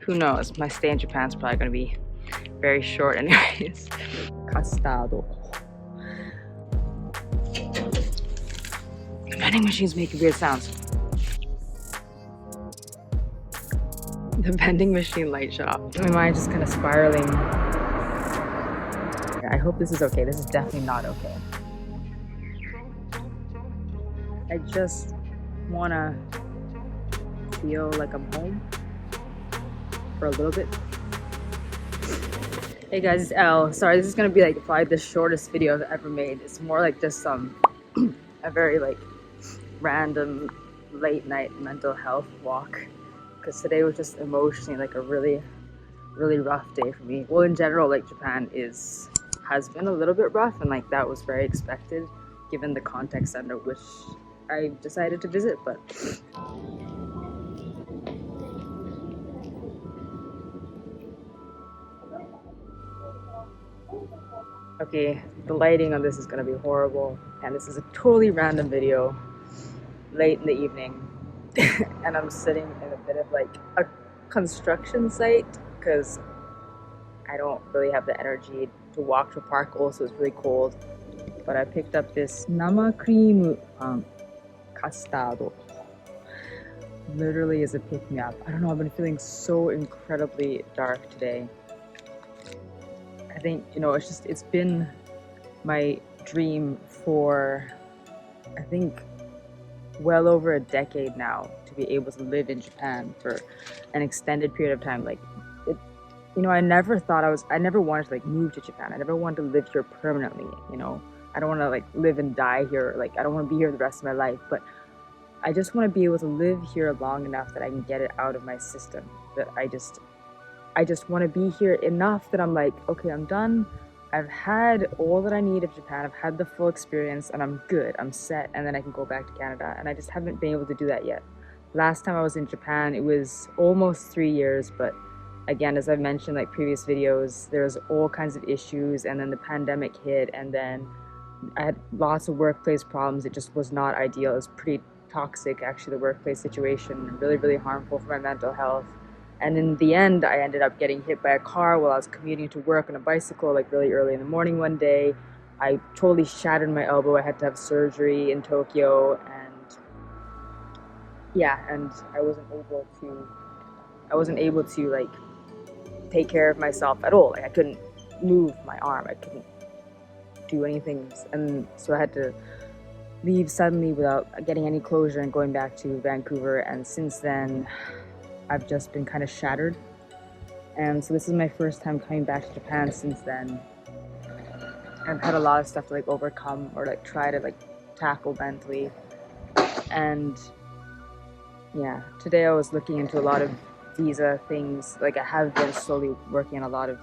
who knows? My stay in Japan is probably going to be very short anyways. Custard. The vending machine's making weird sounds. The vending machine light shut off. My mind's just kind of spiraling. I hope this is okay. This is definitely not okay. I just wanna feel like I'm home for a little bit. Hey guys, it's Elle. Sorry, this is gonna be like probably the shortest video I've ever made. It's more like just a very like random late night mental health walk, because today was just emotionally like a really rough day for me. Well, in general, like Japan has been a little bit rough, and like that was very expected given the context under which I decided to visit. But okay, the lighting on this is gonna be horrible, and this is a totally random video late in the evening and I'm sitting in a bit of like a construction site because I don't really have the energy to walk to a park. Also, it's really cold, but I picked up this nama cream custard. Literally is a pick-me-up. I don't know, I've been feeling so incredibly dark today. I think, you know, it's been my dream for, I think, well over a decade now to be able to live in Japan for an extended period of time. Like, you know, I never wanted to like move to Japan. I never wanted to live here permanently, you know. I don't want to like live and die here. Like, I don't want to be here the rest of my life, but I just want to be able to live here long enough that I can get it out of my system. That I just want to be here enough that I'm like, okay, I'm done. I've had all that I need of Japan. I've had the full experience and I'm good. I'm set, and then I can go back to Canada. And I just haven't been able to do that yet. Last time I was in Japan, it was almost 3 years, but again, as I've mentioned like previous videos, there's all kinds of issues, and then the pandemic hit, and then I had lots of workplace problems. It just was not ideal. It was pretty toxic, actually, the workplace situation, really harmful for my mental health. And in the end, I ended up getting hit by a car while I was commuting to work on a bicycle, like really early in the morning one day. I totally shattered my elbow. I had to have surgery in Tokyo, and yeah, and I wasn't able to like take care of myself at all. Like, I couldn't move my arm. I couldn't do anything, and so I had to leave suddenly without getting any closure and going back to Vancouver. And since then, I've just been kind of shattered, and so this is my first time coming back to Japan since then. I've had a lot of stuff to like overcome or like try to like tackle mentally, and yeah, today I was looking into a lot of visa things. Like, I have been slowly working on a lot of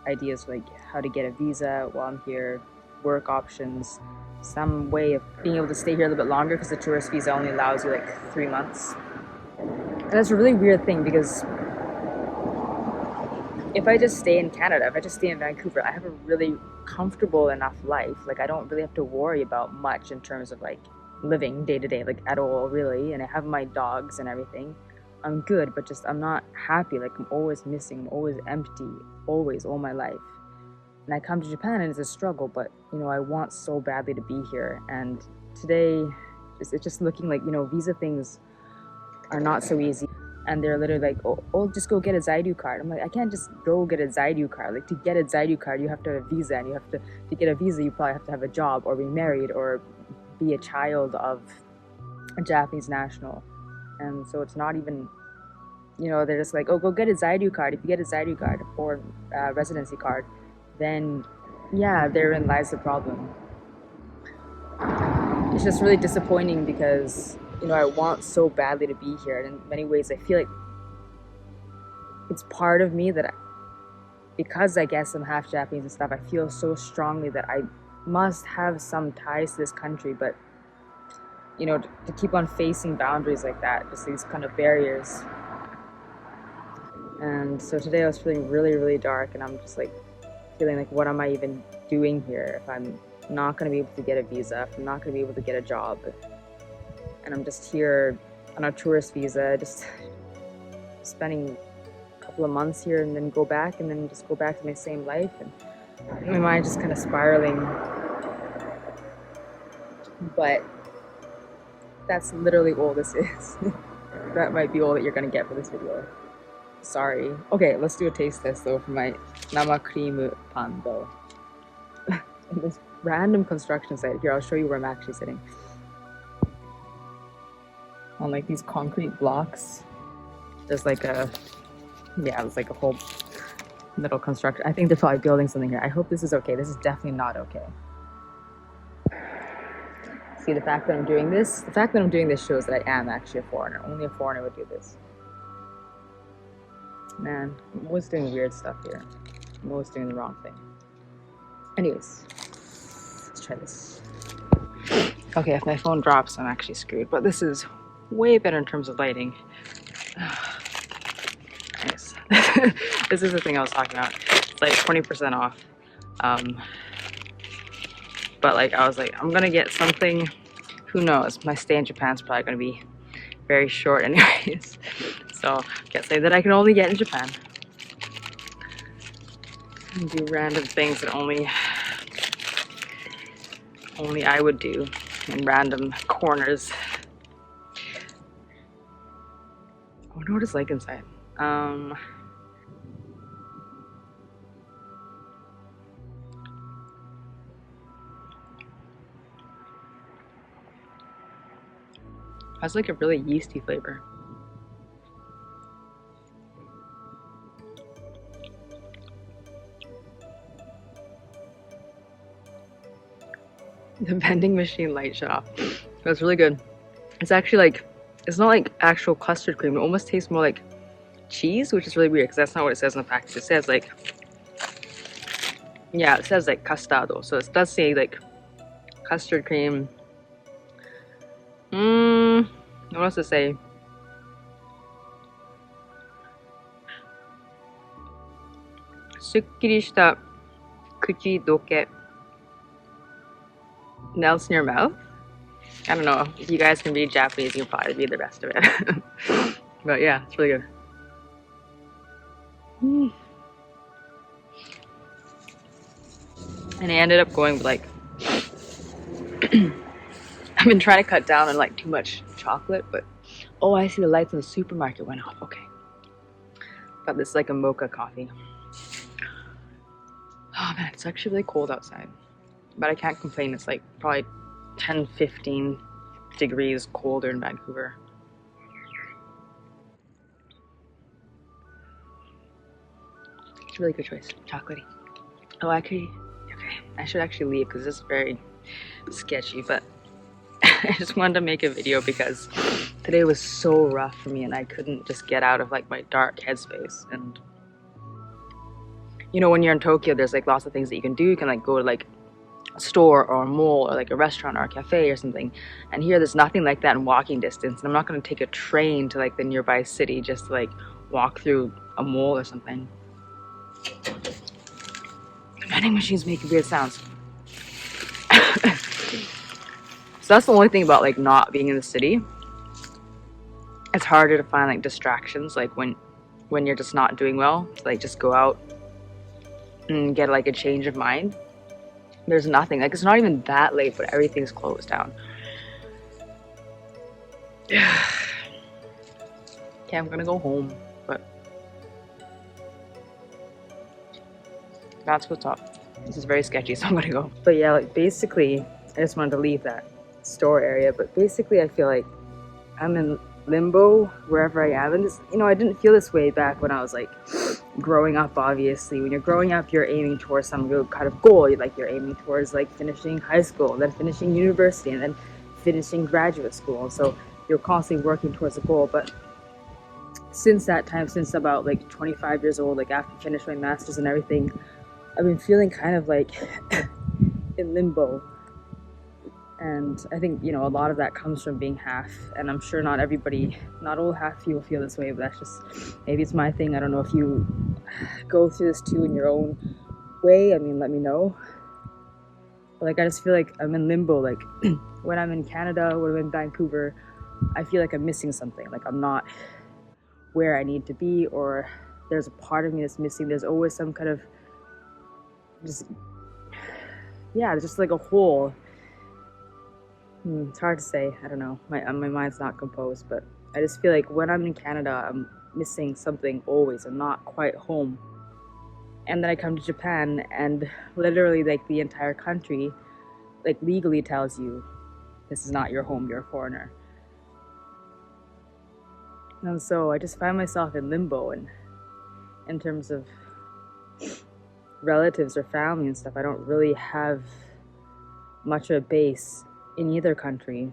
ideas, like how to get a visa while I'm here, work options, some way of being able to stay here a little bit longer, because the tourist visa only allows you like 3 months. And that's a really weird thing, because if I just stay in Canada, if I just stay in Vancouver, I have a really comfortable enough life. Like, I don't really have to worry about much in terms of like living day to day, like at all really. And I have my dogs and everything. I'm good, but just I'm not happy. Like, I'm always missing, I'm always empty, always, all my life. And I come to Japan and it's a struggle, but you know, I want so badly to be here. And today, it's just looking like, you know, visa things are not so easy. And they're literally like, oh, just go get a Zaidu card. I'm like, I can't just go get a Zaidu card. Like, to get a Zaidu card, you have to have a visa, and you have to get a visa, you probably have to have a job or be married or be a child of a Japanese national. And so it's not even, you know, they're just like, oh, go get a Zaidu card. If you get a Zaidu card or a residency card, then yeah, therein lies the problem. It's just really disappointing because, you know, I want so badly to be here. And in many ways, I feel like it's part of me that because I guess I'm half Japanese and stuff, I feel so strongly that I must have some ties to this country. But, you know, to keep on facing boundaries like that, just these kind of barriers. And so today I was feeling really dark, and I'm just like feeling like, what am I even doing here if I'm not going to be able to get a visa, if I'm not going to be able to get a job, and I'm just here on a tourist visa, just spending couple of months here and then go back and then just go back to my same life, and my mind just kind of spiraling. But that's literally all this is. That might be all that you're gonna get for this video. Sorry. Okay, let's do a taste test though for my nama cream pan though. This random construction site. Here, I'll show you where I'm actually sitting. On like these concrete blocks. There's like a, yeah, it's like a whole little construction. I think they're probably building something here. I hope this is okay. This is definitely not okay. See, the fact that I'm doing this shows that I am actually a foreigner. Only a foreigner would do this. Man, I'm always doing weird stuff here. I'm always doing the wrong thing. Anyways, let's try this. Okay, if my phone drops, I'm actually screwed. But this is way better in terms of lighting. Nice. This is the thing I was talking about. It's like 20% off. But like I was like, I'm gonna get something. Who knows? My stay in Japan's probably gonna be very short anyways. So can't say that I can only get in Japan. And do random things that only I would do in random corners. I wonder what it's like inside. Has like a really yeasty flavor. The vending machine light shut off. That's really good. It's actually like, it's not like actual custard cream. It almost tastes more like cheese, which is really weird because that's not what it says in the package. It says like, yeah, it says like custard. So it does say like custard cream. What else to say? Sukkiri kuchi doke. Melts in your mouth. I don't know. If you guys can read Japanese, you can probably read the rest of it. But yeah, it's really good. And I ended up going with like I've been trying to cut down on like too much chocolate, but oh, I see the lights in the supermarket went off. Okay. Got this like a mocha coffee. Oh man, it's actually really cold outside. But I can't complain. It's like probably 10-15 degrees colder in Vancouver. It's a really good choice. Chocolatey. Oh, actually, okay. I should actually leave because this is very sketchy, but I just wanted to make a video because today was so rough for me and I couldn't just get out of like my dark headspace. And you know, when you're in Tokyo, there's like lots of things that you can do. You can like go to like a store or a mall or like a restaurant or a cafe or something. And here there's nothing like that in walking distance. And I'm not going to take a train to like the nearby city just to like walk through a mall or something. The vending machines make weird sounds. So that's the only thing about like not being in the city. It's harder to find like distractions, like when you're just not doing well, to like just go out and get like a change of mind. There's nothing, like it's not even that late, but everything's closed down. Okay, I'm gonna go home, but that's what's up. This is very sketchy, so I'm gonna go. But yeah, like basically, I just wanted to leave that store area, but basically I feel like I'm in limbo wherever I am. And this, you know, I didn't feel this way back when I was like growing up. Obviously, when you're growing up, you're aiming towards some real kind of goal. You're aiming towards like finishing high school, then finishing university, and then finishing graduate school. And so you're constantly working towards a goal. But since that time, since about like 25 years old, like after finishing my master's and everything, I've been feeling kind of like in limbo. And I think, you know, a lot of that comes from being half, and I'm sure not all half people feel this way, but that's just, maybe it's my thing. I don't know if you go through this too in your own way. I mean, let me know. But like, I just feel like I'm in limbo. Like when I'm in Canada, when I'm in Vancouver, I feel like I'm missing something. Like I'm not where I need to be, or there's a part of me that's missing. There's always some kind of just like a hole. It's hard to say. I don't know. My mind's not composed, but I just feel like when I'm in Canada, I'm missing something always. I'm not quite home. And then I come to Japan, and literally, like, the entire country, like, legally tells you this is not your home. You're a foreigner. And so I just find myself in limbo, and in terms of relatives or family and stuff, I don't really have much of a base in either country.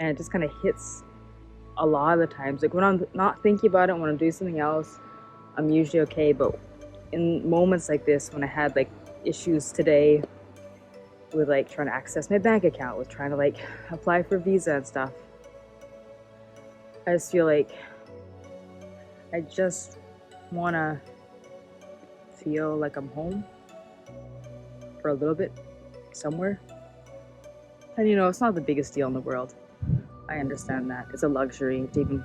And it just kind of hits a lot of the times. Like, when I'm not thinking about it, when I'm doing something else, I'm usually okay. But in moments like this, when I had like issues today with like trying to access my bank account, with trying to like apply for visa and stuff, I just feel like I just want to feel like I'm home for a little bit somewhere. And you know, it's not the biggest deal in the world. I understand that. It's a luxury to even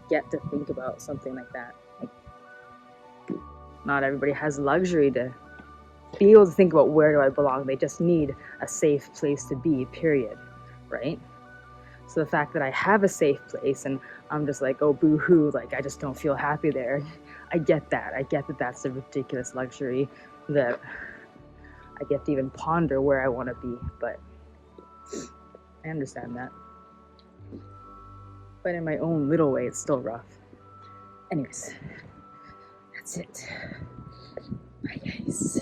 get to think about something like that. Like, not everybody has the luxury to be able to think about where do I belong. They just need a safe place to be, period, right? So the fact that I have a safe place and I'm just like, oh, boo-hoo, like I just don't feel happy there. I get that. I get that that's a ridiculous luxury that I get to even ponder where I want to be, but I understand that. But in my own little way, it's still rough. Anyways, that's it. Bye, guys.